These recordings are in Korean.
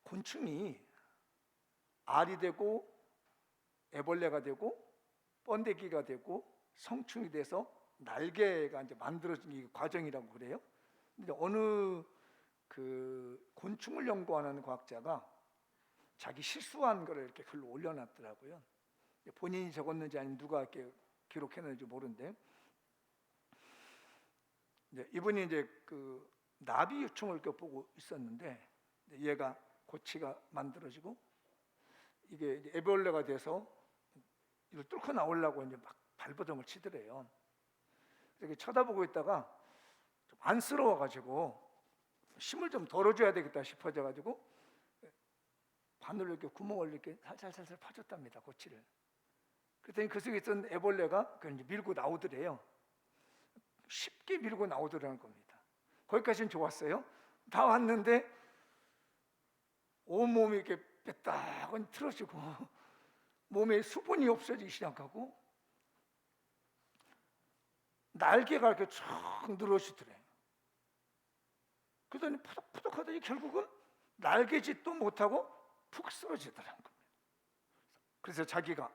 곤충이 알이 되고 애벌레가 되고 번데기가 되고 성충이 돼서 날개가 이제 만들어진 과정이라고 그래요. 근데 어느 그 곤충을 연구하는 과학자가 자기 실수한 거를 이렇게 글로 올려놨더라고요. 본인이 적었는지 아니면 누가 이렇게 기록했는지 모르는데, 이분이 이제 그 나비 유충을 보고 있었는데, 얘가 고치가 만들어지고 이게 이제 애벌레가 돼서 이걸 뚫고 나오려고 이제 막 발버둥을 치더래요. 이렇게 쳐다보고 있다가 좀 안쓰러워가지고 힘을 좀 덜어줘야 되겠다 싶어져가지고 바늘로 이렇게 구멍을 이렇게 살살살살 파줬답니다, 고치를. 그랬더니 그 속에 있던 애벌레가 그걸 이제 밀고 나오더래요. 쉽게 밀고 나오더라는 겁니다. 거기까지는 좋았어요. 다 왔는데 온몸이 이렇게 뺐다고 틀어지고 몸에 수분이 없어지기 시작하고 날개가 이렇게 쫙 늘어지더래요. 그러더니 푸덕푸덕 하더니 결국은 날개짓도 못하고 푹 쓰러지더라는 겁니다. 그래서 자기가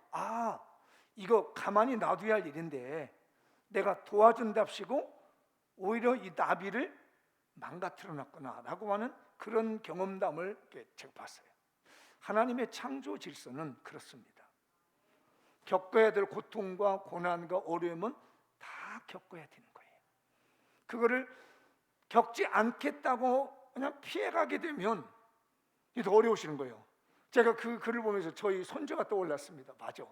이거 가만히 놔둬야 할 일인데 내가 도와준답시고 오히려 이 나비를 망가뜨려 놨구나 라고 하는 그런 경험담을 제가 봤어요. 하나님의 창조 질서는 그렇습니다. 겪어야 될 고통과 고난과 어려움은 다 겪어야 되는 거예요. 그거를 겪지 않겠다고 그냥 피해가게 되면 이게 더 어려우시는 거예요. 제가 그 글을 보면서 저희 손자가 떠올랐습니다. 맞아,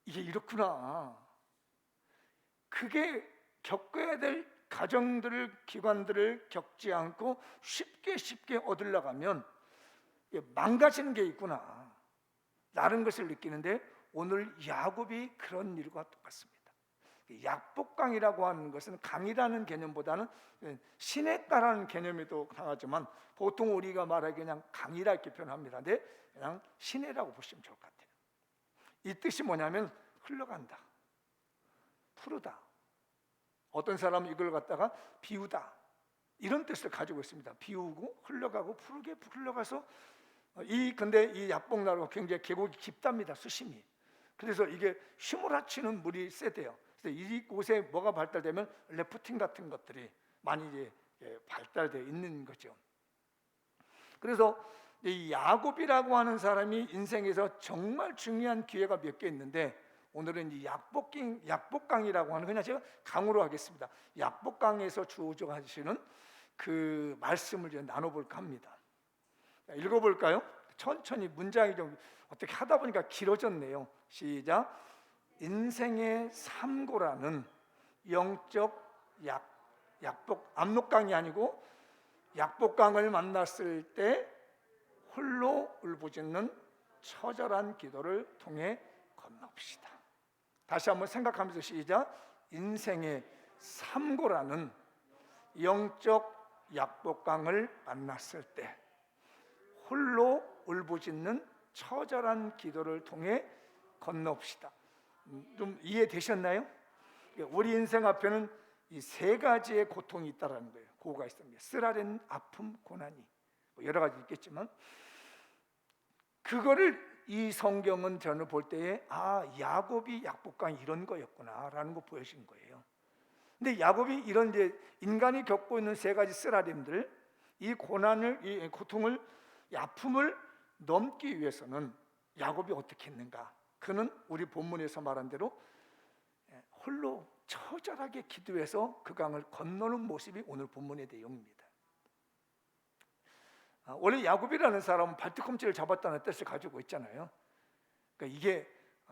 이게 이렇구나. 그게 겪어야 될 가정들을, 기관들을 겪지 않고 쉽게 얻으려고 하면 망가지는 게 있구나 라는 것을 느끼는데, 오늘 야곱이 그런 일과 똑같습니다. 약복강이라고 하는 것은 강이라는 개념보다는 시냇가라는 개념이 더 강하지만 보통 우리가 말하기 그냥 강이라 이렇게 표현합니다. 근데 그냥 시내라고 보시면 좋을 것 같아요. 이 뜻이 뭐냐면 흘러간다, 푸르다. 어떤 사람은 이걸 갖다가 비우다 이런 뜻을 가지고 있습니다. 비우고 흘러가고 푸르게 흘러가서 근데 이 약복나루가 굉장히 계곡이 깊답니다, 수심이. 그래서 이게 휘몰아치는 물이 세대요. 그래서 이곳에 뭐가 발달되면 래프팅 같은 것들이 많이 이제 발달되어 있는 거죠. 그래서 이 야곱이라고 하는 사람이 인생에서 정말 중요한 기회가 몇 개 있는데, 오늘은 이 약복강이라고 하는, 그냥 제가 강으로 하겠습니다. 약복강에서 주어하시는 그 말씀을 이제 나눠볼까 합니다. 읽어볼까요? 천천히. 문장이 좀 어떻게 하다 보니까 길어졌네요. 시작. 인생의 삼고라는 영적 압록강이 아니고 약복강을 만났을 때 홀로 울부짖는 처절한 기도를 통해 건넙시다. 다시 한번 생각하면서 시작. 인생의 삼고라는 영적 약복강을 만났을 때 홀로 울부짖는 처절한 기도를 통해 건넙시다. 좀 이해되셨나요? 우리 인생 앞에는 이 세 가지의 고통이 있다라는 거예요. 고가 있습니다. 쓰라린 아픔, 고난이 여러 가지 있겠지만, 그거를 이 성경은 저는 볼 때에 야곱이 약복강이 이런 거였구나라는 거 보여준 거예요. 근데 야곱이 이런 이제 인간이 겪고 있는 세 가지 쓰라림들, 이 고난을, 이 고통을, 이 아픔을 넘기 위해서는 야곱이 어떻게 했는가? 그는 우리 본문에서 말한 대로 홀로 처절하게 기도해서 그 강을 건너는 모습이 오늘 본문의 내용입니다. 원래 야곱이라는 사람은 발뒤꿈치를 잡았다는 뜻을 가지고 있잖아요. 그러니까 이게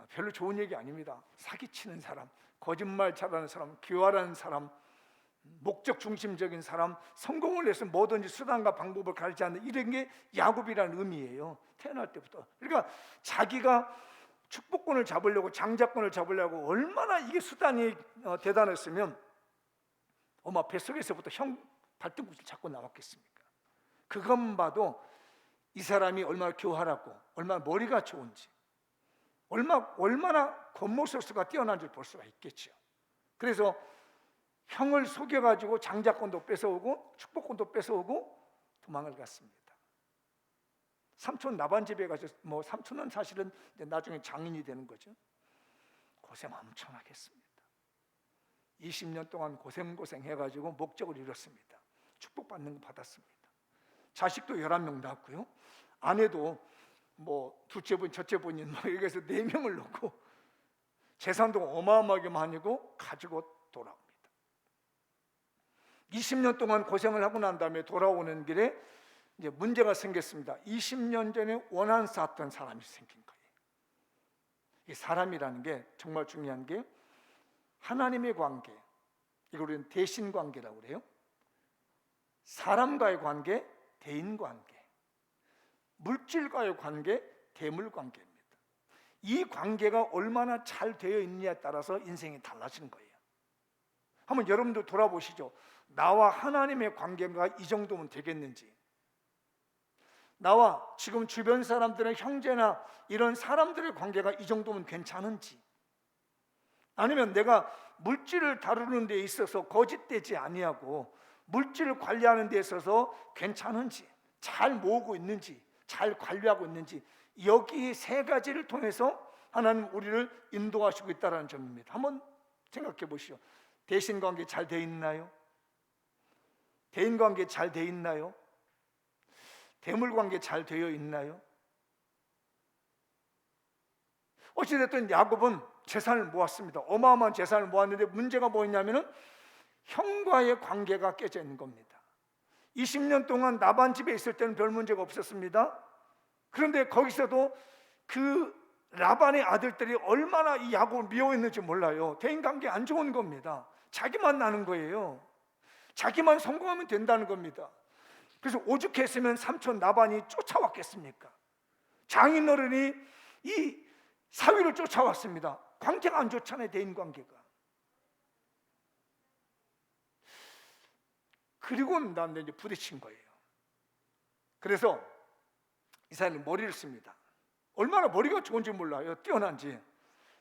별로 좋은 얘기 아닙니다. 사기치는 사람, 거짓말 잘하는 사람, 교활한 사람, 목적 중심적인 사람, 성공을 위해서 뭐든지 수단과 방법을 가리지 않는, 이런 게 야곱이라는 의미예요. 태어날 때부터. 그러니까 자기가 축복권을 잡으려고, 장자권을 잡으려고 얼마나 이게 수단이 대단했으면 엄마 뱃속에서부터 형 발등꿈치를 잡고 나왔겠습니까? 그것만 봐도 이 사람이 얼마나 교활하고 얼마나 머리가 좋은지, 얼마나 겉모술수가 뛰어난지 볼 수가 있겠죠. 그래서 형을 속여가지고 장자권도 뺏어오고 축복권도 뺏어오고 도망을 갔습니다. 삼촌 나반 집에 가서 삼촌은 사실은 나중에 장인이 되는 거죠. 고생 엄청나게 했습니다. 20년 동안 고생 해가지고 목적을 이뤘습니다. 축복받는 거 받았습니다. 자식도 11명 낳았고요. 아내도 둘째 분, 첫째 분인 이렇게 해서 4명을 놓고 재산도 어마어마하게 많이고 가지고 돌아옵니다. 20년 동안 고생을 하고 난 다음에 돌아오는 길에 이제 문제가 생겼습니다. 20년 전에 원한 쌓았던 사람이 생긴 거예요. 이 사람이라는 게 정말 중요한 게 하나님의 관계, 이걸 우리는 대신 관계라고 그래요. 사람과의 관계, 대인 관계, 물질과의 관계, 대물 관계입니다. 이 관계가 얼마나 잘 되어 있느냐에 따라서 인생이 달라지는 거예요. 한번 여러분도 돌아보시죠. 나와 하나님의 관계가 이 정도면 되겠는지, 나와 지금 주변 사람들의 형제나 이런 사람들의 관계가 이 정도면 괜찮은지, 아니면 내가 물질을 다루는 데 있어서 거짓되지 아니하고 물질을 관리하는 데 있어서 괜찮은지, 잘 모으고 있는지, 잘 관리하고 있는지, 여기 3가지를 통해서 하나님 우리를 인도하시고 있다는 점입니다. 한번 생각해 보시죠. 대신관계 잘 돼 있나요? 대인관계 잘 돼 있나요? 대물관계 잘 되어 있나요? 어찌됐든 야곱은 재산을 모았습니다. 어마어마한 재산을 모았는데 문제가 뭐였냐면은 형과의 관계가 깨져 있는 겁니다. 20년 동안 라반 집에 있을 때는 별 문제가 없었습니다. 그런데 거기서도 그 라반의 아들들이 얼마나 이 야곱을 미워했는지 몰라요. 대인관계 안 좋은 겁니다. 자기만 나는 거예요. 자기만 성공하면 된다는 겁니다. 그래서 오죽했으면 삼촌 라반이 쫓아왔겠습니까? 장인어른이 이 사위를 쫓아왔습니다. 관계가 안 좋잖아요. 대인관계가. 그리고 난 이제 부딪힌 거예요. 그래서 이 사람이 머리를 씁니다. 얼마나 머리가 좋은지 몰라요. 뛰어난지.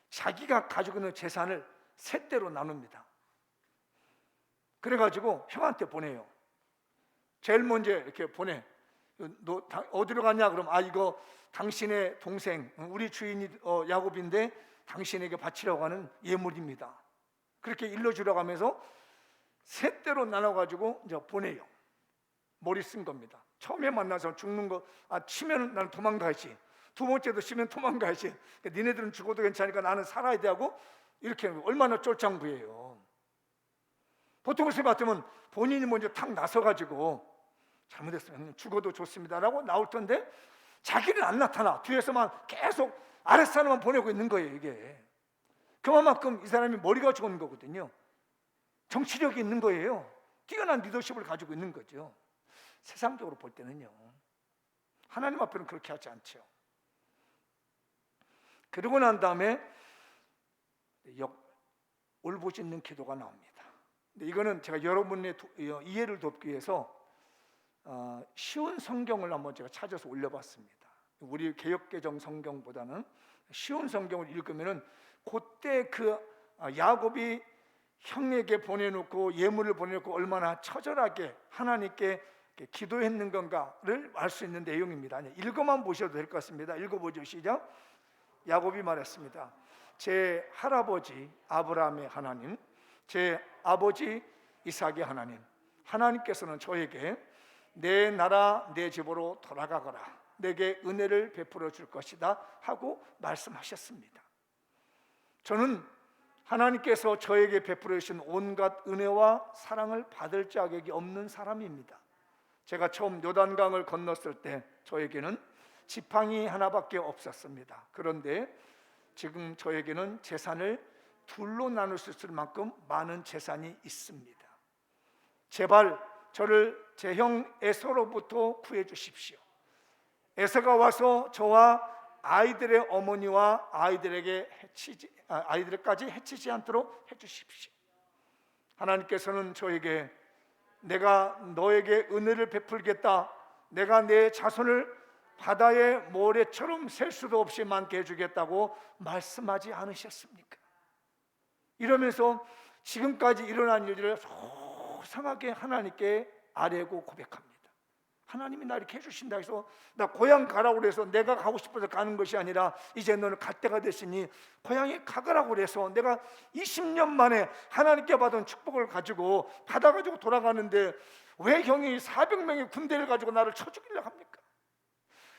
자기가 가지고 있는 재산을 3대로 나눕니다. 그래가지고 형한테 보내요. 제일 먼저 이렇게 보내. 너 어디로 갔냐? 그럼 이거 당신의 동생, 우리 주인이 야곱인데 당신에게 바치라고 하는 예물입니다. 그렇게 일러주라고 하면서 3대로 나눠가지고 이제 보내요. 머리 쓴 겁니다. 처음에 만나서 죽는 거 치면 나는 도망가야지. 2번째도 치면 도망가야지. 그러니까 니네들은 죽어도 괜찮으니까 나는 살아야 돼 하고 이렇게 얼마나 쫄짱부예요. 보통 생각하면 본인이 먼저 탁 나서가지고 잘못했어요. 형님 죽어도 좋습니다라고 나올 텐데 자기는 안 나타나. 뒤에서만 계속 아랫사람만 보내고 있는 거예요. 이게 그만큼 이 사람이 머리가 좋은 거거든요. 정치력이 있는 거예요. 뛰어난 리더십을 가지고 있는 거죠. 세상적으로 볼 때는요. 하나님 앞에는 그렇게 하지 않죠. 그러고 난 다음에 울부짖는 기도가 나옵니다. 근데 이거는 제가 여러분의 이해를 돕기 위해서 쉬운 성경을 한번 제가 찾아서 올려봤습니다. 우리 개역개정 성경보다는 쉬운 성경을 읽으면은 그때 그 야곱이 형에게 보내놓고 예물을 보내놓고 얼마나 처절하게 하나님께 기도했는 건가를 알 수 있는 내용입니다. 읽어만 보셔도 될 것 같습니다. 읽어보죠. 시작. 야곱이 말했습니다. 제 할아버지 아브라함의 하나님, 제 아버지 이삭의 하나님, 하나님께서는 저에게 내 나라 내 집으로 돌아가거라, 내게 은혜를 베풀어 줄 것이다 하고 말씀하셨습니다. 저는 하나님께서 저에게 베풀어 주신 온갖 은혜와 사랑을 받을 자격이 없는 사람입니다. 제가 처음 요단강을 건넜을 때 저에게는 지팡이 하나밖에 없었습니다. 그런데 지금 저에게는 재산을 둘로 나눌 수 있을 만큼 많은 재산이 있습니다. 제발 저를 제 형 에서로부터 구해 주십시오. 에서가 와서 저와 아이들의 어머니와 아이들까지 해치지 않도록 해주십시오. 하나님께서는 저에게 내가 너에게 은혜를 베풀겠다, 내가 내 자손을 바다의 모래처럼 셀 수도 없이 많게 해주겠다고 말씀하지 않으셨습니까? 이러면서 지금까지 일어난 일들을 소상하게 하나님께 아뢰고 고백합니다. 하나님이 나 이렇게 해주신다 해서 나 고향 가라고 그래서 내가 가고 싶어서 가는 것이 아니라 이제 너는 갈 때가 됐으니 고향에 가거라고 그래서 내가 20년 만에 하나님께 받은 축복을 가지고 받아가지고 돌아가는데 왜 형이 400명의 군대를 가지고 나를 쳐 죽이려고 합니까?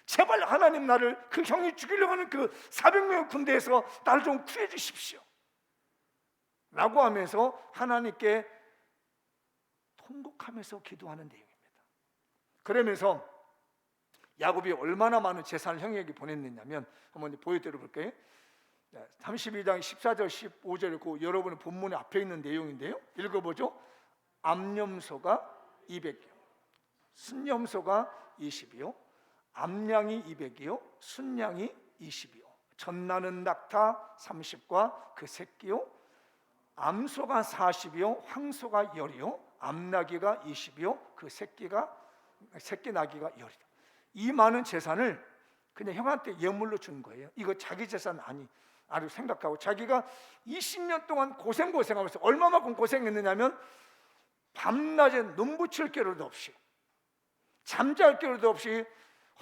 제발 하나님 나를 그 형이 죽이려고 하는 그 400명의 군대에서 나를 좀 구해 주십시오 라고 하면서 하나님께 통곡하면서 기도하는 내용입니다. 그러면서 야곱이 얼마나 많은 재산을 형에게 보냈느냐면 한번 보여드려 볼게요. 32장 14절 15절 그 여러분의 본문에 앞에 있는 내용인데요. 읽어보죠. 암염소가 200이요, 순염소가 20이요, 암양이 200이요, 순양이 20이요, 젖나는 낙타 30과 그 새끼요, 암소가 40이요, 황소가 10이요, 암나귀가 20이요, 그 새끼 나귀가 10이다. 이 많은 재산을 그냥 형한테 예물로 준 거예요. 이거 자기 재산 아주 생각하고 자기가 20년 동안 고생하면서 얼마만큼 고생했느냐면 밤낮에 눈 붙일 겨를도 없이 잠잘 겨를도 없이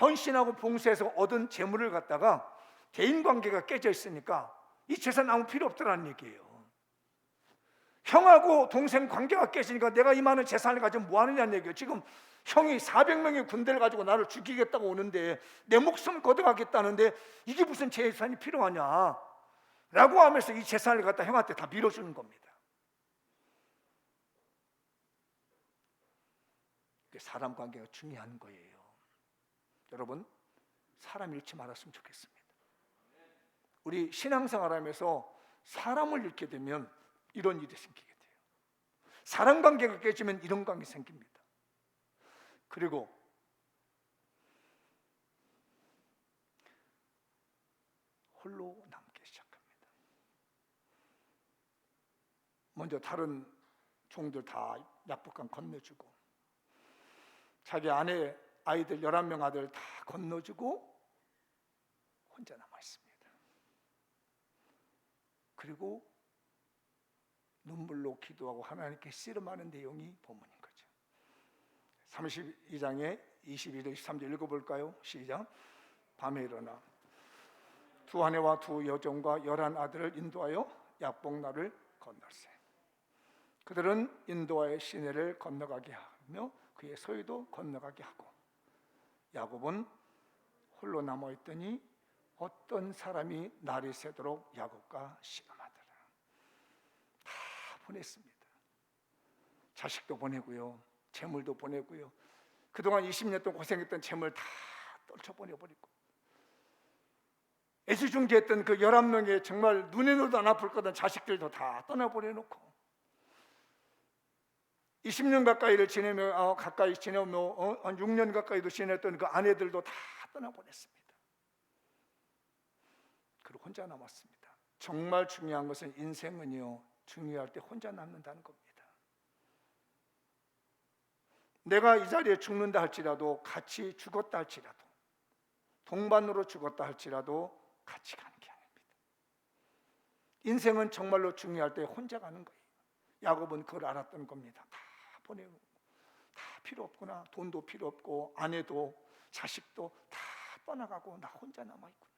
헌신하고 봉사해서 얻은 재물을 갖다가 대인관계가 깨져 있으니까 이 재산 아무 필요 없더라는 얘기예요. 형하고 동생 관계가 깨지니까 내가 이 많은 재산을 가지고 뭐 하느냐는 얘기예요. 지금 형이 400명의 군대를 가지고 나를 죽이겠다고 오는데 내 목숨 걷어가겠다는데 이게 무슨 재산이 필요하냐 라고 하면서 이 재산을 갖다 형한테 다 밀어주는 겁니다. 사람 관계가 중요한 거예요. 여러분, 사람 잃지 말았으면 좋겠습니다. 우리 신앙생활하면서 사람을 잃게 되면 이런 일이 생기게 돼요. 사람 관계가 깨지면 이런 관계 생깁니다. 그리고 홀로 남기 시작합니다. 먼저 다른 종들 다 약복강 건너주고 자기 아내 아이들 11명 아들 다 건너주고 혼자 남아있습니다. 그리고 눈물로 기도하고 하나님께 씨름하는 내용이 본문인 거죠. 32장에 22절 23절 읽어볼까요? 시작. 밤에 일어나 두 아내와 두 여종과 11 아들을 인도하여 약복나를 건널세. 그들은 인도하여 시내를 건너가게 하며 그의 소유도 건너가게 하고 야곱은 홀로 남아있더니 어떤 사람이 날이 새도록 야곱과 씨름하더라. 다 보냈습니다. 자식도 보내고요, 재물도 보내고요, 그동안 20년 동안 고생했던 재물 다 떨쳐보내버리고 애지중지했던 그 11명의 정말 눈에 넣어도 안 아플 거던 자식들도 다 떠나보내놓고 20년 가까이를 지내며 가까이 지내며 한 6년 가까이도 지냈던 그 아내들도 다 떠나보냈습니다. 그리고 혼자 남았습니다. 정말 중요한 것은 인생은요, 중요할 때 혼자 남는다는 겁니다. 내가 이 자리에 죽는다 할지라도 같이 죽었다 할지라도 동반으로 죽었다 할지라도 같이 가는 게 아닙니다. 인생은 정말로 중요할 때 혼자 가는 거예요. 야곱은 그걸 알았던 겁니다. 다 보내고 다 필요 없구나. 돈도 필요 없고 아내도 자식도 다 떠나가고 나 혼자 남아있구나.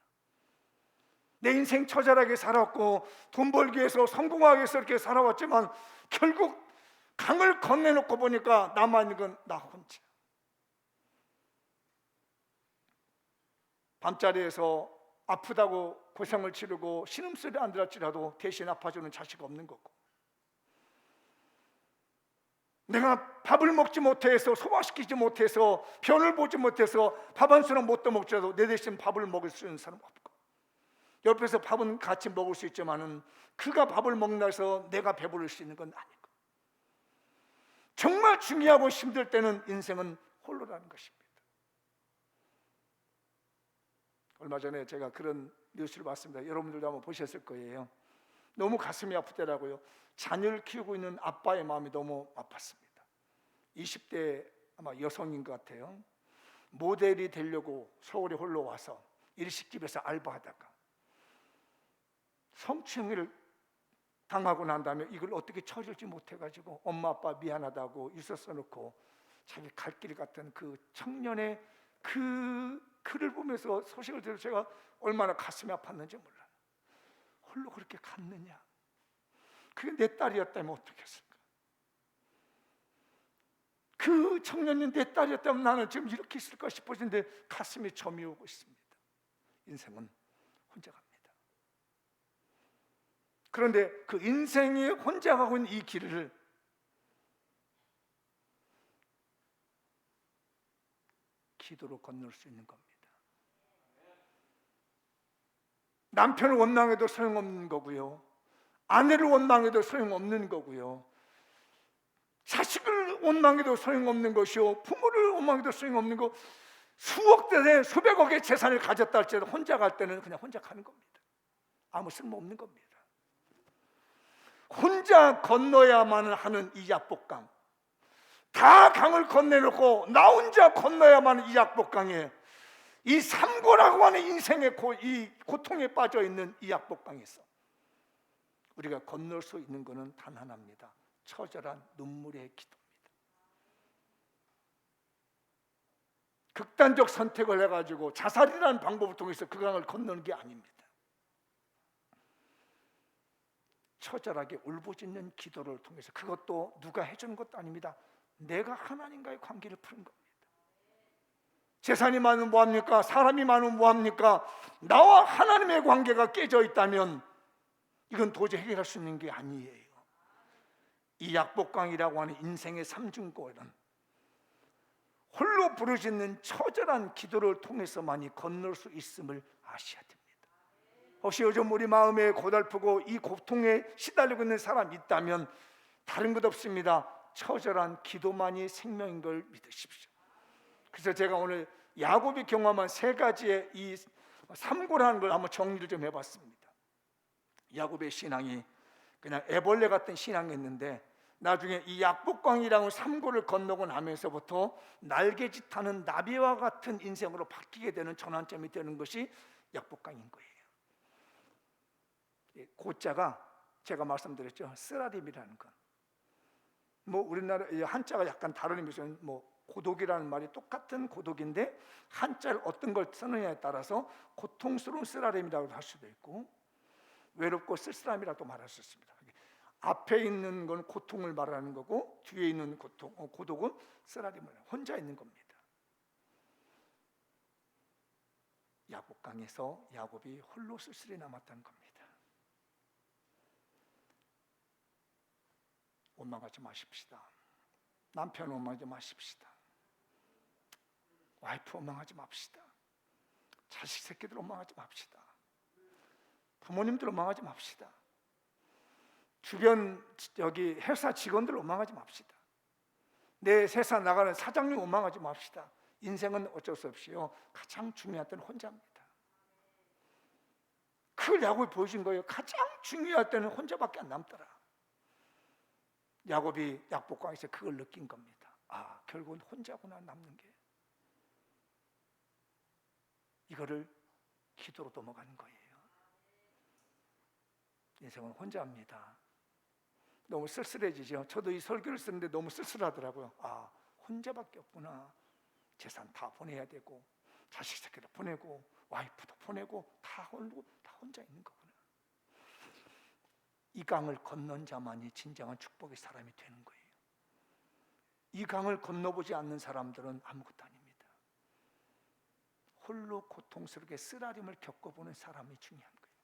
내 인생 처절하게 살았고 돈 벌기 위해서 성공하기 위해서 이렇게 살아왔지만 결국 강을 건너놓고 보니까 남아있는 건 나 혼자. 밤자리에서 아프다고 고생을 치르고 신음소리 안 들었지라도 대신 아파주는 자식 없는 거고, 내가 밥을 먹지 못해서 소화시키지 못해서 변을 보지 못해서 밥 한 수는 못 떠먹더라도 내 대신 밥을 먹을 수 있는 사람 없고, 옆에서 밥은 같이 먹을 수 있지만은 그가 밥을 먹는다 해서 내가 배부를 수 있는 건 아니고, 정말 중요하고 힘들 때는 인생은 홀로라는 것입니다. 얼마 전에 제가 그런 뉴스를 봤습니다. 여러분들도 한번 보셨을 거예요. 너무 가슴이 아프더라고요. 자녀를 키우고 있는 아빠의 마음이 너무 아팠습니다. 20대 아마 여성인 것 같아요. 모델이 되려고 서울에 홀로 와서 일식집에서 알바하다가 성추행을 당하고 난 다음에 이걸 어떻게 처리할지 못해가지고 엄마 아빠 미안하다고 있었어 놓고 자기 갈 길 같은 그 청년의 그 글을 보면서 소식을 들어 제가 얼마나 가슴이 아팠는지 몰라요. 홀로 그렇게 갔느냐. 그게 내 딸이었다면 어떻겠을까. 그 청년이 내 딸이었다면 나는 지금 이렇게 있을까 싶어지는데 가슴이 점이 오고 있습니다. 인생은 혼자 갑니다. 그런데 그 인생이 혼자 가고 있는 이 길을 기도로 건널 수 있는 겁니다. 남편을 원망해도 소용없는 거고요, 아내를 원망해도 소용없는 거고요, 자식을 원망해도 소용없는 것이요, 부모를 원망해도 소용없는 거. 수억 대의 수백억의 재산을 가졌다 할지라도 혼자 갈 때는 그냥 혼자 가는 겁니다. 아무 쓸모없는 겁니다. 혼자 건너야만 하는 이 약복강, 다 강을 건네놓고 나 혼자 건너야만 하는 이 약복강에, 이 삼고라고 하는 인생의 이 고통에 빠져있는 이 약복강에서 우리가 건널 수 있는 것은 단 하나입니다. 처절한 눈물의 기도입니다. 극단적 선택을 해가지고 자살이라는 방법을 통해서 그 강을 건너는 게 아닙니다. 처절하게 울부짖는 기도를 통해서, 그것도 누가 해주는 것도 아닙니다. 내가 하나님과의 관계를 푸는 겁니다. 재산이 많으면 뭐합니까? 사람이 많으면 뭐합니까? 나와 하나님의 관계가 깨져 있다면 이건 도저히 해결할 수 있는 게 아니에요. 이 약복강이라고 하는 인생의 삼중고는 홀로 부르짖는 처절한 기도를 통해서만이 건널 수 있음을 아셔야 됩니다. 혹시 요즘 우리 마음에 고달프고 이 고통에 시달리고 있는 사람이 있다면 다른 것 없습니다. 처절한 기도만이 생명인 걸 믿으십시오. 그래서 제가 오늘 야곱이 경험한 세 가지의 이 삼고라는 걸 한번 정리를 좀 해봤습니다. 야곱의 신앙이 그냥 애벌레 같은 신앙이었는데 나중에 이 약복강이라는 삼고를 건너고 나면서부터 날개짓하는 나비와 같은 인생으로 바뀌게 되는 전환점이 되는 것이 약복강인 거예요. 고자가 제가 말씀드렸죠, 쓰라림이라는 건 뭐 우리나라 한자가 약간 다른 의미에서 뭐 고독이라는 말이 똑같은 고독인데 한자를 어떤 걸 쓰느냐에 따라서 고통스러운 쓰라림이라고 할 수도 있고 외롭고 쓸쓸함이라도 말할 수 있습니다. 앞에 있는 건 고통을 말하는 거고 뒤에 있는 고독은 쓰라림을, 혼자 있는 겁니다. 야복강에서 야곱이 홀로 쓸쓸히 남았다는 겁니다. 원망하지 마십시다. 남편 원망하지 마십시다. 와이프 원망하지 맙시다. 자식 새끼들 원망하지 맙시다. 부모님들 원망하지 맙시다. 주변 여기 회사 직원들 원망하지 맙시다. 내 회사 나가는 사장님 원망하지 맙시다. 인생은 어쩔 수 없이요, 가장 중요한 때는 혼자입니다. 그걸 야곱이 보여준 거예요. 가장 중요할 때는 혼자밖에 안 남더라. 야곱이 약복강에서 그걸 느낀 겁니다. 아, 결국은 혼자구나, 남는 게. 이거를 기도로 넘어가는 거예요. 인생은 혼자입니다. 너무 쓸쓸해지죠. 저도 이 설교를 쓰는데 너무 쓸쓸하더라고요. 아, 혼자밖에 없구나. 재산 다 보내야 되고 자식 새끼도 보내고 와이프도 보내고 다 혼자 있는 거구나. 이 강을 건넌 자만이 진정한 축복의 사람이 되는 거예요. 이 강을 건너보지 않는 사람들은 아무것도 아닙니다. 홀로 고통스럽게 쓰라림을 겪어보는 사람이 중요한 거예요.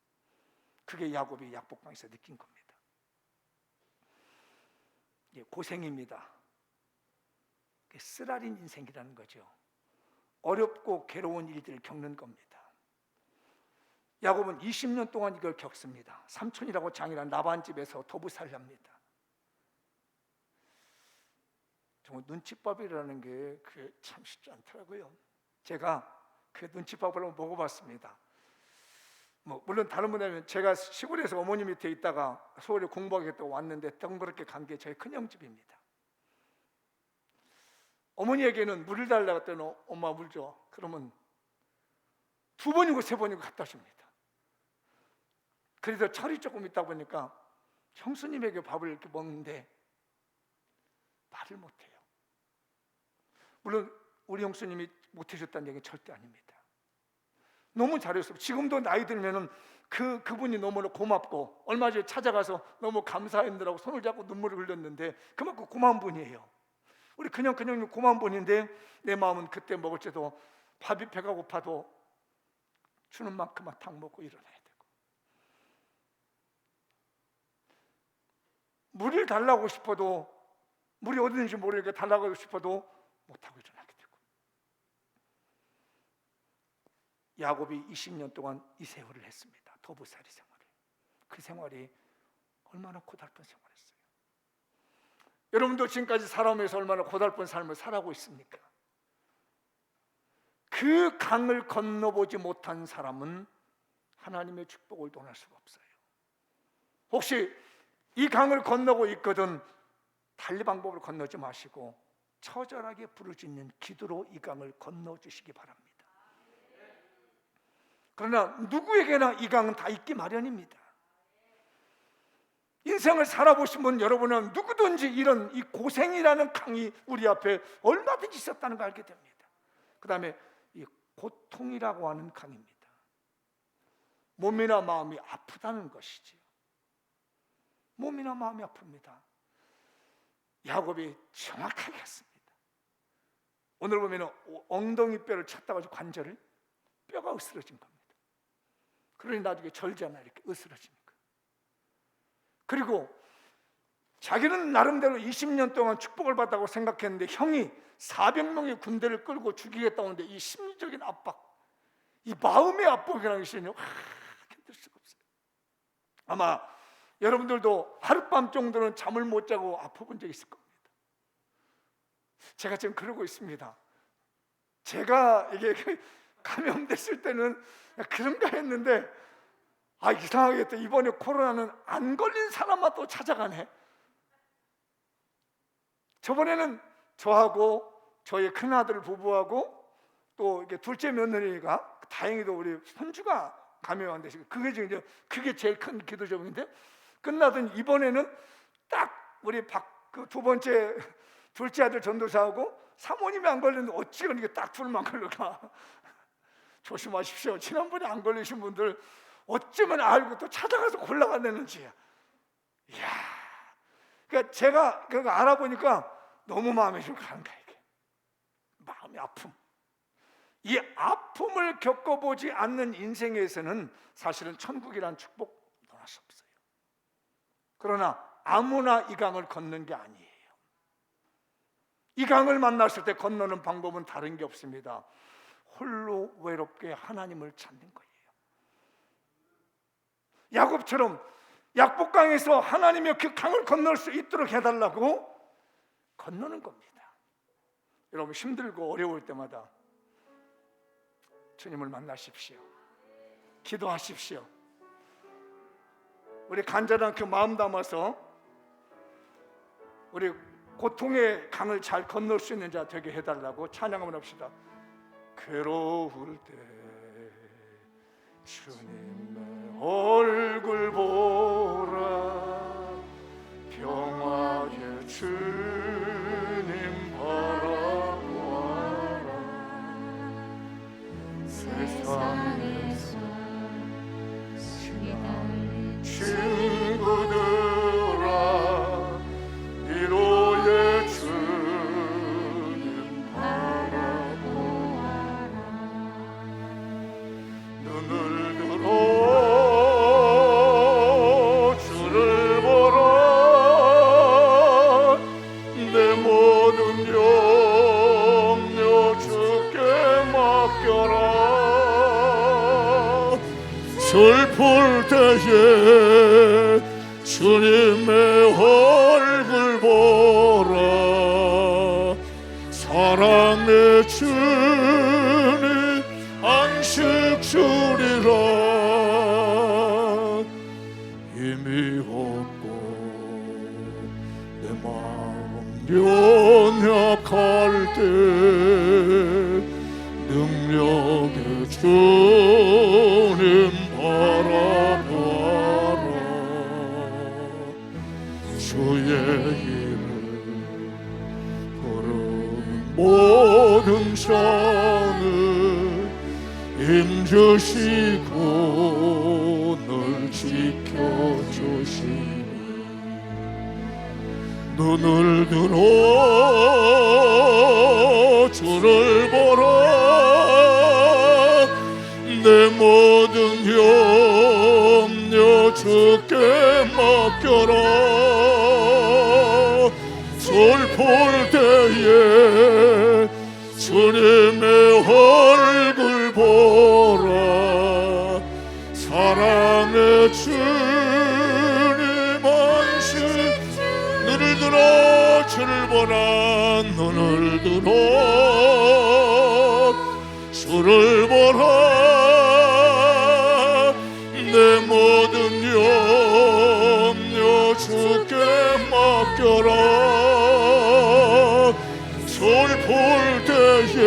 그게 야곱이 약복강에서 느낀 겁니다. 고생입니다. 쓰라린 인생이라는 거죠. 어렵고 괴로운 일들을 겪는 겁니다. 야곱은 20년 동안 이걸 겪습니다. 삼촌이라고 장이란 라반집에서 도부살이합니다. 정말 눈치밥이라는 게 참 쉽지 않더라고요. 제가 그 눈치밥을 한번 먹어봤습니다. 뭐 물론 다른 분이면 제가 시골에서 어머니 밑에 있다가 서울에 공부하겠다고 왔는데 동그랗게 간 게 저희 큰형집입니다. 어머니에게는 물을 달라고 했더니 엄마 물 줘. 그러면 2번이고 3번이고 갖다 줍니다. 그래서 철이 조금 있다 보니까 형수님에게 밥을 이렇게 먹는데 말을 못해요. 물론 우리 형수님이 못해줬다는 얘기는 절대 아닙니다. 너무 잘했어요. 지금도 나이 들면은 그분이 너무나 고맙고, 얼마 전에 찾아가서 너무 감사했느라고 손을 잡고 눈물을 흘렸는데 그만큼 고마운 분이에요. 우리 그냥 고마운 분인데 내 마음은 그때 먹을 때도 밥이 배가 고파도 주는 만큼만 딱 먹고 일어나야 되고, 물을 달라고 싶어도 물이 어디 있는지 모르니까 달라고 싶어도 못하고 일어나게 되고. 야곱이 20년 동안 이 세월을 했습니다. 도부살이 생활을. 그 생활이 얼마나 고달픈 생활이었어요. 여러분도 지금까지 살아오면서 얼마나 고달픈 삶을 살아오고 있습니까? 그 강을 건너보지 못한 사람은 하나님의 축복을 논할 수가 없어요. 혹시 이 강을 건너고 있거든 달리 방법을 건너지 마시고 처절하게 부르짖는 기도로 이 강을 건너주시기 바랍니다. 그러나 누구에게나 이 강은 다 있기 마련입니다. 인생을 살아보신 분 여러분은 누구든지 이런 이 고생이라는 강이 우리 앞에 얼마든지 있었다는 걸 알게 됩니다. 그 다음에 이 고통이라고 하는 강입니다. 몸이나 마음이 아프다는 것이지요. 몸이나 마음이 아픕니다. 야곱이 정확하게 했습니다. 오늘 보면 엉덩이 뼈를 쳤다가 관절을 뼈가 으스러진 겁니다. 그러니 나중에 절잖아요. 이렇게 으스러지니까. 그리고 자기는 나름대로 20년 동안 축복을 받았다고 생각했는데 형이 400명의 군대를 끌고 죽이겠다고 하는데 이 심리적인 압박, 이 마음의 압박이라는 것이 견딜 수가 없어요. 아마 여러분들도 하룻밤 정도는 잠을 못 자고 아파본 적 있을 겁니다. 제가 지금 그러고 있습니다. 제가 이게 감염됐을 때는 그런가 했는데 이상하게 또 이번에 코로나는 안 걸린 사람만 또 찾아가네. 저번에는 저하고 저희 큰아들 부부하고 또 이렇게 둘째 며느리가 다행히도 우리 손주가 감염 되시고 그게 제일 큰 기도 제목인데, 끝나더니 이번에는 딱 우리 그 두 번째 둘째 아들 전도사하고 사모님이 안 걸렸는데 어찌 이게 딱 둘만 걸려가. 조심하십시오. 지난번에 안 걸리신 분들 어쩌면 알고 또 찾아가서 골라가내는지. 이야, 그러니까 제가 그거 알아보니까 너무 마음이 좀 가는 거야. 이게 마음의 아픔. 이 아픔을 겪어보지 않는 인생에서는 사실은 천국이란 축복 논할 수 없어요. 그러나 아무나 이 강을 걷는 게 아니에요. 이 강을 만났을 때 건너는 방법은 다른 게 없습니다. 홀로 외롭게 하나님을 찾는 거예요. 야곱처럼 약복강에서 하나님의 그 강을 건널 수 있도록 해달라고 건너는 겁니다. 여러분 힘들고 어려울 때마다 주님을 만나십시오. 기도하십시오. 우리 간절한 그 마음 담아서 우리 고통의 강을 잘 건널 수 있는 자 되게 해달라고 찬양 한번 합시다. 괴로울 때 주님의 얼굴 보라, 평화의 주님 바라보아라. 세상에서 시달린 친구들아, 위로의 주님 바라보아라. 눈을 들어 주를 보라. 내 모든 염려 주께 맡겨라. 슬플 때에 주님의 얼굴 보라. 사랑의 주님 안식 주리라. 힘이 없고 내 마음 연약할 때 능력의 주님 바라보아라. 이름을 부르는 모든 성을 힘주시고 늘 지켜주시니 눈을 들어 주를 보라 내 모든 염려 주께 맡겨라 슬플 때에 주님의 얼굴 보라 사랑의 주님 안심 눈을 들어 주를 보라 눈을 들어 주를 보라 내 모든 염려 주께 맡겨라 슬플 때에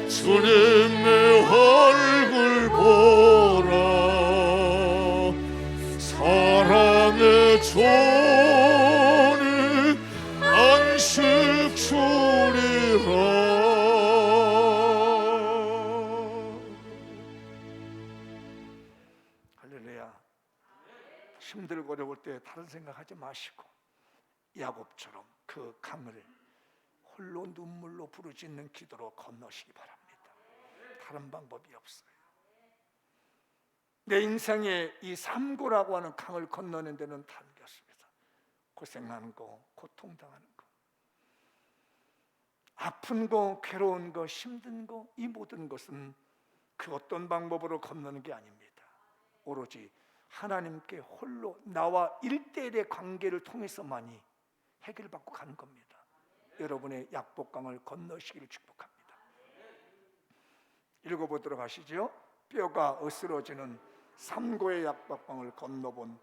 주님의 얼굴 보라 사랑의 주님 안식 주리라. 할렐루야. 힘들고 어려울 때 다른 생각하지 마시고 야곱처럼 그 강을 홀로 눈물로 부르짖는 기도로 건너시기 바랍니다. 다른 방법이 없어요. 내 인생에 이 삼고라고 하는 강을 건너는 데는 단계였습니다. 고생하는 거, 고통당하는 거, 아픈 거, 괴로운 거, 힘든 거, 이 모든 것은 그 어떤 방법으로 건너는 게 아닙니다. 오로지 하나님께 홀로 나와 1대1의 관계를 통해서만이 해결받고 가는 겁니다. 여러분의 약복강을 건너시기를 축복합니다. 읽어보도록 하시죠. 뼈가 으스러지는 삼고의 약복강을 건너본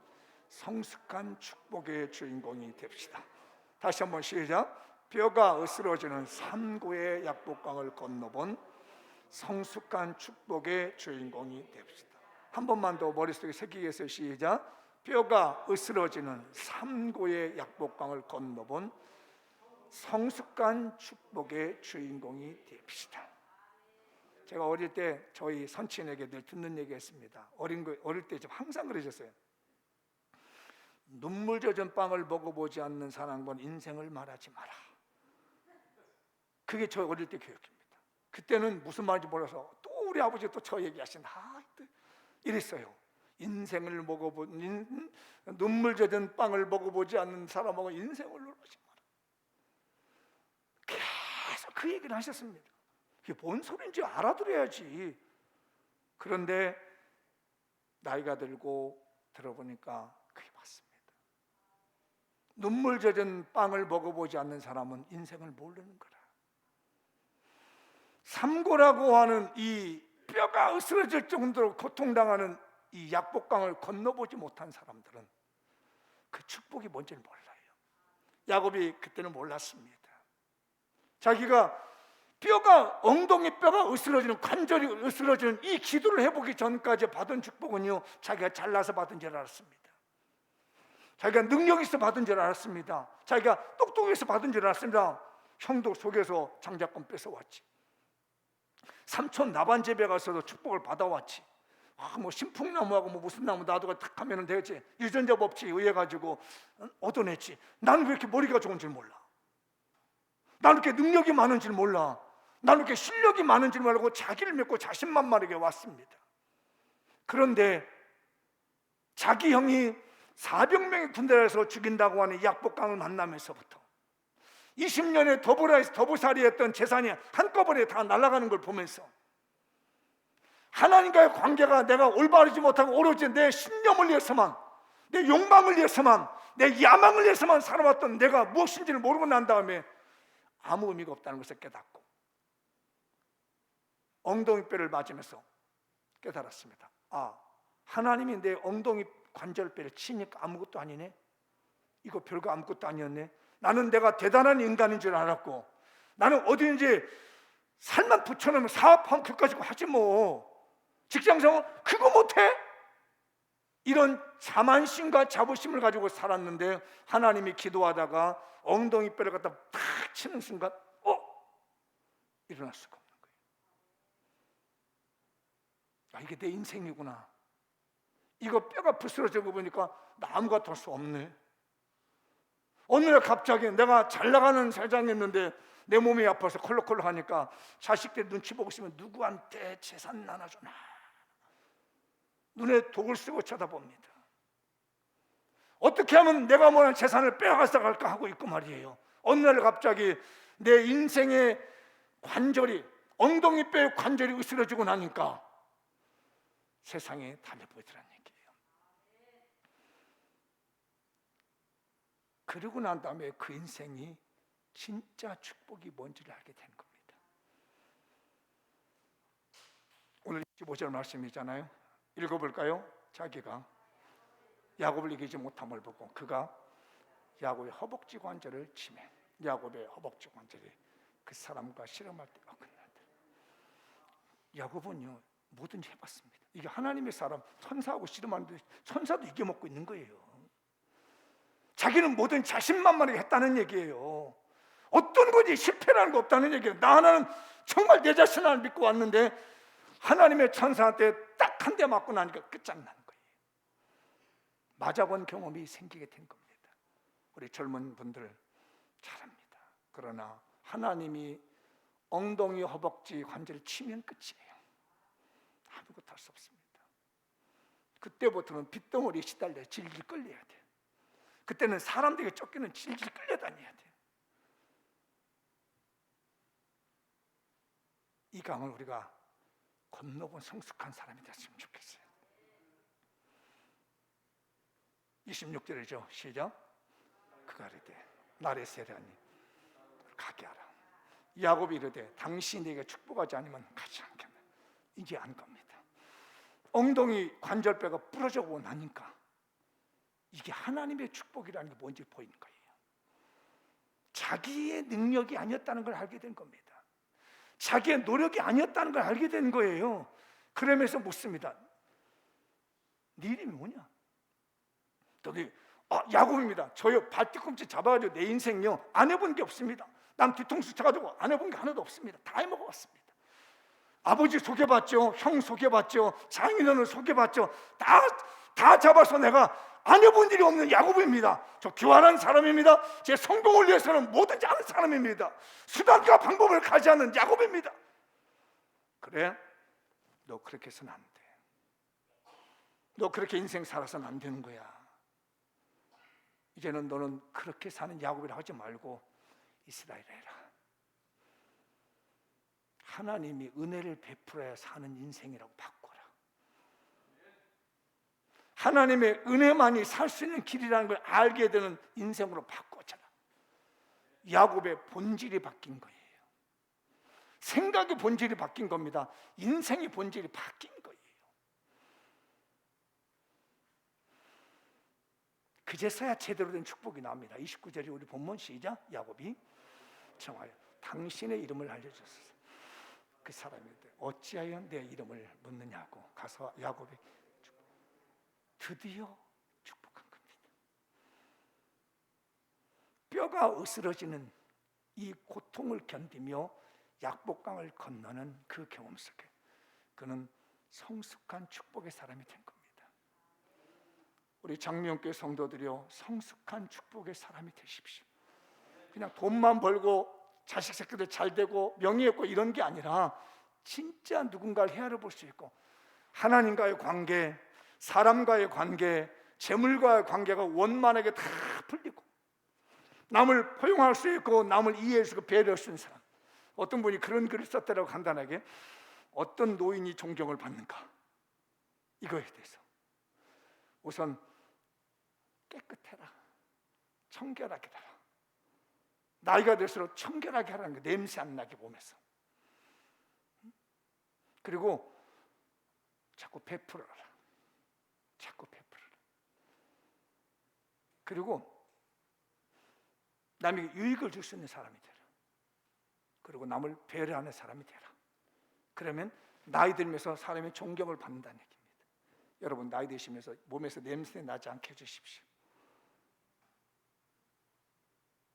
성숙한 축복의 주인공이 됩시다. 다시 한번 시작. 뼈가 으스러지는 삼고의 약복강을 건너본 성숙한 축복의 주인공이 됩시다. 한 번만 더 머릿속에 새기게 해서 시작. 뼈가 으스러지는 삼고의 약복강을 건너본 성숙한 축복의 주인공이 됩시다. 제가 어릴 때 저희 선친에게 늘 듣는 얘기했습니다. 어릴 때 좀 항상 그러셨어요. 눈물 젖은 빵을 먹어보지 않는 사람은 인생을 말하지 마라. 그게 저 어릴 때 교육입니다. 그때는 무슨 말인지 몰라서 또 우리 아버지가 또 저 얘기하신다 이랬어요. 인생을 눈물 젖은 빵을 먹어보지 않는 사람하고 인생을 놀라지 마라. 계속 그 얘기를 하셨습니다. 그게 뭔 소리인지 알아들어야지. 그런데 나이가 들고 들어보니까 그게 맞습니다. 눈물 젖은 빵을 먹어보지 않는 사람은 인생을 모르는 거라. 삼고라고 하는 이 뼈가 으스러질 정도로 고통당하는 이 약복강을 건너보지 못한 사람들은 그 축복이 뭔지를 몰라요. 야곱이 그때는 몰랐습니다. 자기가 엉덩이 뼈가 으스러지는, 관절이 으스러지는 이 기도를 해보기 전까지 받은 축복은요, 자기가 잘나서 받은 줄 알았습니다. 자기가 능력 있어 받은 줄 알았습니다. 자기가 똑똑해서 받은 줄 알았습니다. 형도 속에서 장자권 뺏어왔지. 삼촌 나반 집에 가서도 축복을 받아왔지. 뭐 신풍나무하고 뭐 무슨 나무 놔두고 탁 하면 되지. 유전자 법칙에 의해 가지고 얻어냈지. 나는 왜 이렇게 머리가 좋은 줄 몰라. 나는 이렇게 능력이 많은 줄 몰라. 나는 이렇게 실력이 많은 줄 모르고 자기를 믿고 자신만만하게 왔습니다. 그런데 자기 형이 400명의 군대에서 죽인다고 하는 약복강을 만나면서부터 20년의 더부살이 했던 재산이 한꺼번에 다 날아가는 걸 보면서 하나님과의 관계가 내가 올바르지 못하고 오로지 내 신념을 위해서만, 내 욕망을 위해서만, 내 야망을 위해서만 살아왔던 내가 무엇인지를 모르고 난 다음에 아무 의미가 없다는 것을 깨닫고 엉덩이뼈를 맞으면서 깨달았습니다. 아, 하나님이 내 엉덩이 관절뼈를 치니까 아무것도 아니네. 이거 별거 아무것도 아니었네. 나는 내가 대단한 인간인 줄 알았고, 나는 어디든지 살만 붙여놓으면 사업하면 그까짓 거 하지 뭐. 직장생활 그거 못해? 이런 자만심과 자부심을 가지고 살았는데 하나님이 기도하다가 엉덩이 뼈를 갖다 탁 치는 순간 일어날 수가 없는 거예요. 이게 내 인생이구나. 이거 뼈가 부스러져 보니까 나 아무것도 할 수 없네. 어느 날 갑자기 내가 잘 나가는 사장이었는데 내 몸이 아파서 콜록콜록 하니까 자식들 눈치 보고 있으면 누구한테 재산 나눠주나 눈에 독을 쓰고 쳐다봅니다. 어떻게 하면 내가 원하는 재산을 빼앗아 갈까 하고 있고 말이에요. 어느 날 갑자기 내 인생의 관절이, 엉덩이뼈의 관절이 으스러지고 나니까 세상에 달려보이더란 얘기예요. 그러고 난 다음에 그 인생이 진짜 축복이 뭔지를 알게 된 겁니다. 오늘 15절 말씀이잖아요. 읽어볼까요? 자기가 야곱을 이기지 못함을 보고 그가 야곱의 허벅지 관절을 치매, 야곱의 허벅지 관절이 그 사람과 씨름할 때 어긋나더라. 야곱은요 뭐든지 해봤습니다. 이게 하나님의 사람, 천사하고 씨름하는데 천사도 이겨먹고 있는 거예요. 자기는 뭐든 자신만만하게 했다는 얘기예요. 어떤 거지 실패라는 거 없다는 얘기예요. 나 하나는 정말 내 자신을 믿고 왔는데 하나님의 천사한테 딱 한 대 맞고 나니까 끝장나는 거예요. 맞아본 경험이 생기게 된 겁니다. 우리 젊은 분들 잘합니다. 그러나 하나님이 엉덩이 허벅지 관절을 치면 끝이에요. 아무것도 할 수 없습니다. 그때부터는 빗덩어리에 시달려 질질 끌려야 돼요. 그때는 사람들에게 쫓기는 질질 끌려다녀야 돼요. 이 강을 우리가 건너본 성숙한 사람이 됐으면 좋겠어요. 26절이죠. 시작. 그가 이르되 나를 세례하니 가게 하라. 야곱이 이르되 당신이 내게 축복하지 않으면 가지 않겠네. 이제 안 갑니다. 엉덩이 관절뼈가 부러져 보고 나니까 이게 하나님의 축복이라는 게 뭔지 보이는 거예요. 자기의 능력이 아니었다는 걸 알게 된 겁니다. 자기의 노력이 아니었다는 걸 알게 된 거예요. 그러면서 묻습니다. 네 이름이 뭐냐? 저기 야곱입니다. 저요 발뒤꿈치 잡아가지고 내 인생요 안 해본 게 없습니다. 남 뒤통수 쳐가지고 안 해본 게 하나도 없습니다. 다 해먹어봤습니다. 아버지 소개받죠, 형 소개받죠, 장인어른 소개받죠. 다 잡아서 내가 안 해본 일이 없는 야곱입니다. 저 교활한 사람입니다. 제 성공을 위해서는 뭐든지 하는 사람입니다. 수단과 방법을 가지 않는 야곱입니다. 그래? 너 그렇게 해서는 안 돼. 너 그렇게 인생 살아서는 안 되는 거야. 이제는 너는 그렇게 사는 야곱이라 하지 말고 이스라엘 해라. 하나님이 은혜를 베풀어야 사는 인생이라고 바꿔라. 하나님의 은혜만이 살 수 있는 길이라는 걸 알게 되는 인생으로 바꿔줘라. 야곱의 본질이 바뀐 거예요. 생각의 본질이 바뀐 겁니다. 인생의 본질이 바뀐 거예요. 그제서야 제대로 된 축복이 나옵니다. 29절이 우리 본문 시작. 야곱이 청하여 당신의 이름을 알려줬어요. 그 사람이 어찌하여 내 이름을 묻느냐고 가서 야곱이 드디어 축복한 겁니다. 뼈가 으스러지는 이 고통을 견디며 약복강을 건너는 그 경험 속에 그는 성숙한 축복의 사람이 된 겁니다. 우리 장미영교회 성도들이요 성숙한 축복의 사람이 되십시오. 그냥 돈만 벌고 자식 새끼들 잘 되고 명예 있고 이런 게 아니라 진짜 누군가를 헤아려 볼 수 있고 하나님과의 관계, 사람과의 관계, 재물과의 관계가 원만하게 다 풀리고 남을 포용할 수 있고 남을 이해할 수 있고 배려할 수 있는 사람. 어떤 분이 그런 글을 썼다라고 간단하게 어떤 노인이 존경을 받는가 이거에 대해서 우선 깨끗해라, 청결하게 해라. 나이가 들수록 청결하게 하라는 거 냄새 안 나게 보면서 그리고 자꾸 베풀어라. 자꾸 베풀어라. 그리고 남에게 유익을 줄 수 있는 사람이 되라. 그리고 남을 배려하는 사람이 되라. 그러면 나이 들면서 사람의 존경을 받는다는 얘기입니다. 여러분 나이 드시면서 몸에서 냄새 나지 않게 해주십시오.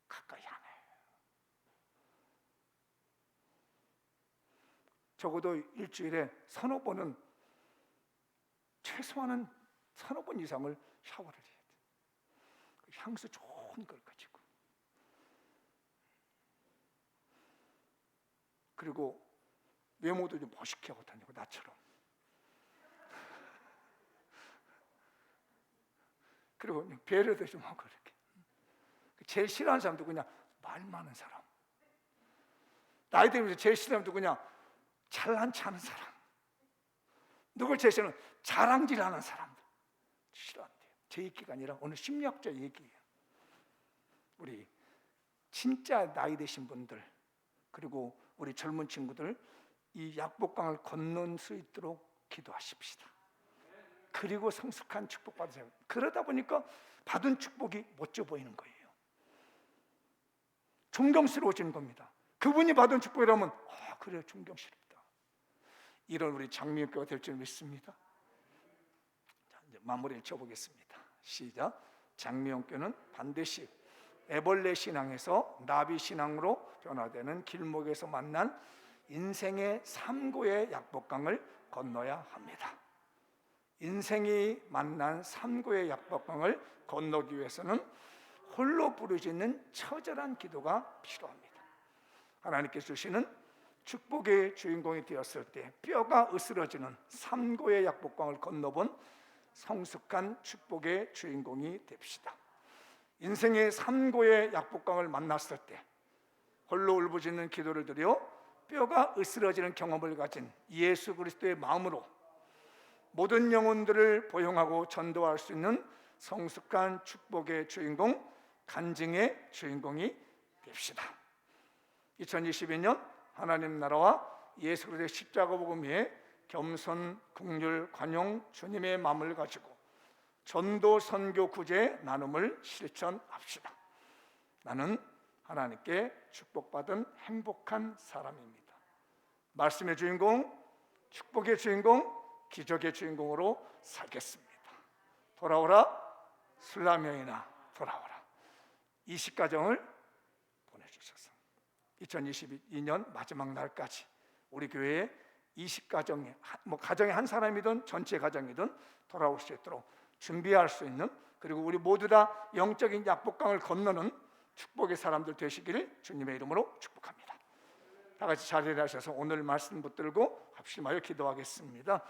가까이 안 해요. 적어도 일주일에 서너 번은, 최소한은 서너 번 이상을 샤워를 해야 돼요. 향수 좋은 걸 가지고. 그리고 외모도 좀 멋있게 하고 다니고, 나처럼. 그리고 배려도 좀 하고 이렇게. 제일 싫어하는 사람도 그냥 말 많은 사람. 나이 들면서 제일 싫어하는 사람도 그냥 잘난 체 하는 사람. 누굴 제일 싫어하는, 자랑질하는 사람들 싫어한대요. 제 얘기가 아니라 오늘 심리학자 얘기예요. 우리 진짜 나이 드신 분들, 그리고 우리 젊은 친구들, 이 약복강을 건널 수 있도록 기도하십시다. 그리고 성숙한 축복 받으세요. 그러다 보니까 받은 축복이 멋져 보이는 거예요. 존경스러워지는 겁니다. 그분이 받은 축복이라면 그래, 존경스럽다. 이런 우리 장미교가 될 줄 믿습니다. 자, 이제 마무리를 쳐보겠습니다. 시작. 장미교는 반드시 애벌레 신앙에서 나비 신앙으로 변화되는 길목에서 만난 인생의 삼고의 약복강을 건너야 합니다. 인생이 만난 삼고의 약복강을 건너기 위해서는 홀로 부르짖는 처절한 기도가 필요합니다. 하나님께서 주시는 축복의 주인공이 되었을 때 뼈가 으스러지는 삼고의 약복강을 건너본 성숙한 축복의 주인공이 됩시다. 인생의 삼고의 약복강을 만났을 때 홀로 울부짖는 기도를 드려 뼈가 으스러지는 경험을 가진 예수 그리스도의 마음으로 모든 영혼들을 보용하고 전도할 수 있는 성숙한 축복의 주인공, 간증의 주인공이 됩시다. 2022년 하나님 나라와 예수 그리스도의 십자가 복음 위에 겸손, 긍휼, 관용 주님의 마음을 가지고 전도, 선교, 구제, 나눔을 실천합시다. 나는 하나님께 축복받은 행복한 사람입니다. 말씀의 주인공, 축복의 주인공, 기적의 주인공으로 살겠습니다. 돌아오라 술라명이나 돌아오라. 이식가정을 보내주셔서 2022년 마지막 날까지 우리 교회에 이식가정에, 가정의 한 사람이든 전체 가정이든 돌아올 수 있도록 준비할 수 있는, 그리고 우리 모두 다 영적인 약복강을 건너는 축복의 사람들 되시기를 주님의 이름으로 축복합니다. 다 같이 자리에 하셔서 오늘 말씀 붙들고 합심하여 기도하겠습니다.